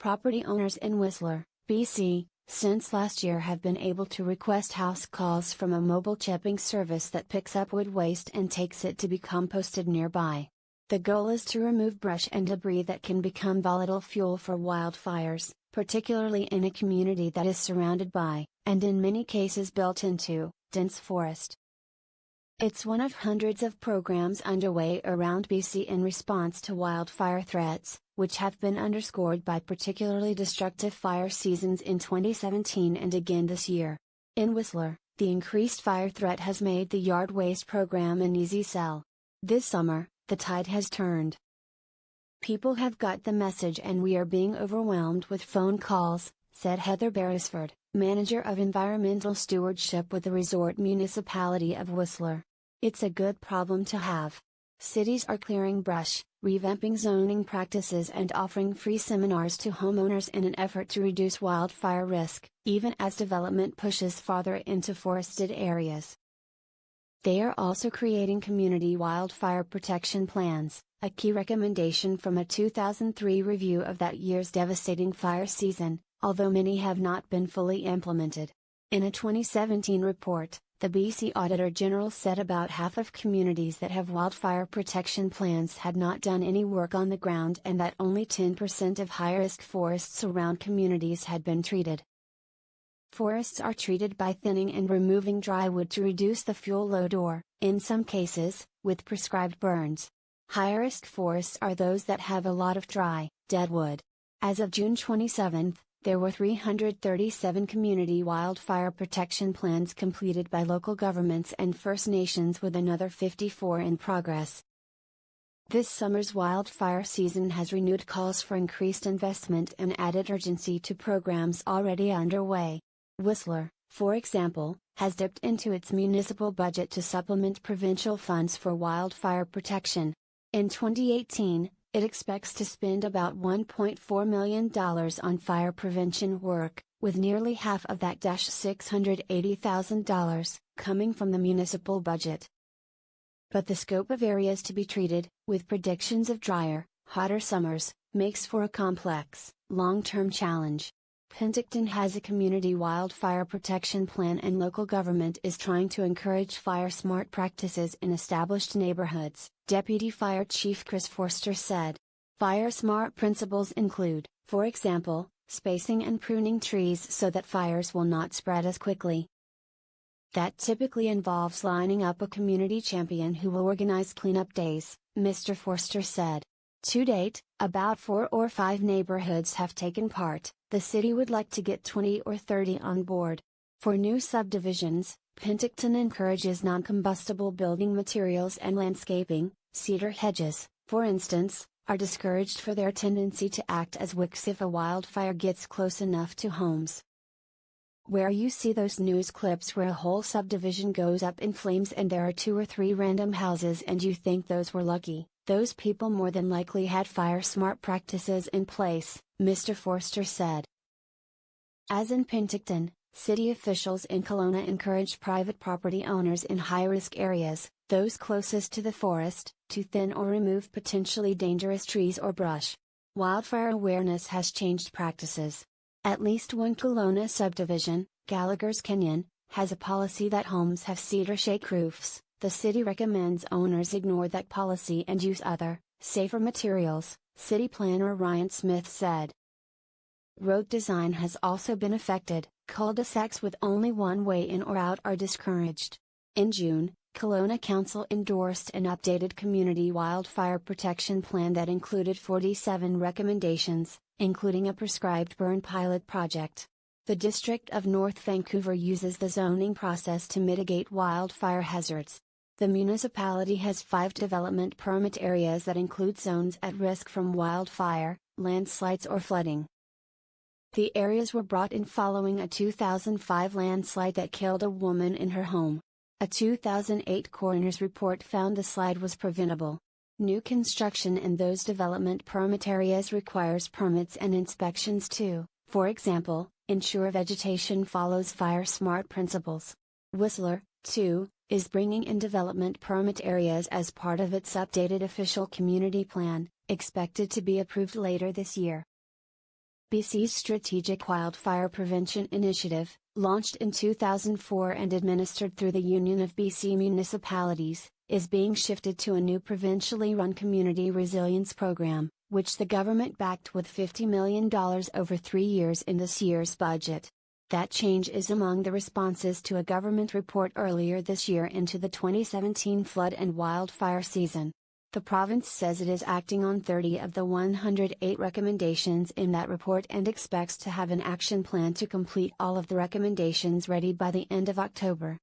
Property owners in Whistler, BC, since last year have been able to request house calls from a mobile chipping service that picks up wood waste and takes it to be composted nearby. The goal is to remove brush and debris that can become volatile fuel for wildfires, particularly in a community that is surrounded by, and in many cases built into, dense forest. It's one of hundreds of programs underway around BC in response to wildfire threats, which have been underscored by particularly destructive fire seasons in 2017 and again this year. In Whistler, the increased fire threat has made the yard waste program an easy sell. This summer, the tide has turned. People have got the message and we are being overwhelmed with phone calls, said Heather Beresford, manager of environmental stewardship with the resort municipality of Whistler. It's a good problem to have. Cities are clearing brush, revamping zoning practices and offering free seminars to homeowners in an effort to reduce wildfire risk, even as development pushes farther into forested areas. They are also creating community wildfire protection plans, a key recommendation from a 2003 review of that year's devastating fire season, although many have not been fully implemented. In a 2017 report, the BC Auditor General said about half of communities that have wildfire protection plans had not done any work on the ground and that only 10% of high-risk forests around communities had been treated. Forests are treated by thinning and removing dry wood to reduce the fuel load or, in some cases, with prescribed burns. High-risk forests are those that have a lot of dry, dead wood. As of June 27, there were 337 community wildfire protection plans completed by local governments and First Nations with another 54 in progress. This summer's wildfire season has renewed calls for increased investment and added urgency to programs already underway. Whistler, for example, has dipped into its municipal budget to supplement provincial funds for wildfire protection. In 2018, it expects to spend about $1.4 million on fire prevention work, with nearly half of that $680,000 coming from the municipal budget. But the scope of areas to be treated, with predictions of drier, hotter summers, makes for a complex, long-term challenge. Penticton has a community wildfire protection plan and local government is trying to encourage fire-smart practices in established neighborhoods, Deputy Fire Chief Chris Forster said. Fire-smart principles include, for example, spacing and pruning trees so that fires will not spread as quickly. That typically involves lining up a community champion who will organize cleanup days, Mr. Forster said. To date, about 4 or 5 neighborhoods have taken part. The city would like to get 20 or 30 on board. For new subdivisions, Penticton encourages non-combustible building materials and landscaping. Cedar hedges, for instance, are discouraged for their tendency to act as wicks if a wildfire gets close enough to homes. Where you see those news clips where a whole subdivision goes up in flames and there are 2 or 3 random houses and you think those were lucky, those people more than likely had fire-smart practices in place, Mr. Forster said. As in Penticton, city officials in Kelowna encouraged private property owners in high-risk areas, those closest to the forest, to thin or remove potentially dangerous trees or brush. Wildfire awareness has changed practices. At least one Kelowna subdivision, Gallagher's Canyon, has a policy that homes have cedar shake roofs. The city recommends owners ignore that policy and use other, safer materials, City Planner Ryan Smith said. Road design has also been affected. Cul-de-sacs with only one way in or out are discouraged. In June, Kelowna Council endorsed an updated community wildfire protection plan that included 47 recommendations, including a prescribed burn pilot project. The District of North Vancouver uses the zoning process to mitigate wildfire hazards. The municipality has 5 development permit areas that include zones at risk from wildfire, landslides or flooding. The areas were brought in following a 2005 landslide that killed a woman in her home. A 2008 coroner's report found the slide was preventable. New construction in those development permit areas requires permits and inspections to, for example, ensure vegetation follows fire-smart principles. Whistler, too, is bringing in development permit areas as part of its updated official community plan, expected to be approved later this year. BC's Strategic Wildfire Prevention Initiative, launched in 2004 and administered through the Union of BC Municipalities, is being shifted to a new provincially run community resilience program, which the government backed with $50 million over 3 years in this year's budget. That change is among the responses to a government report earlier this year into the 2017 flood and wildfire season. The province says it is acting on 30 of the 108 recommendations in that report and expects to have an action plan to complete all of the recommendations ready by the end of October.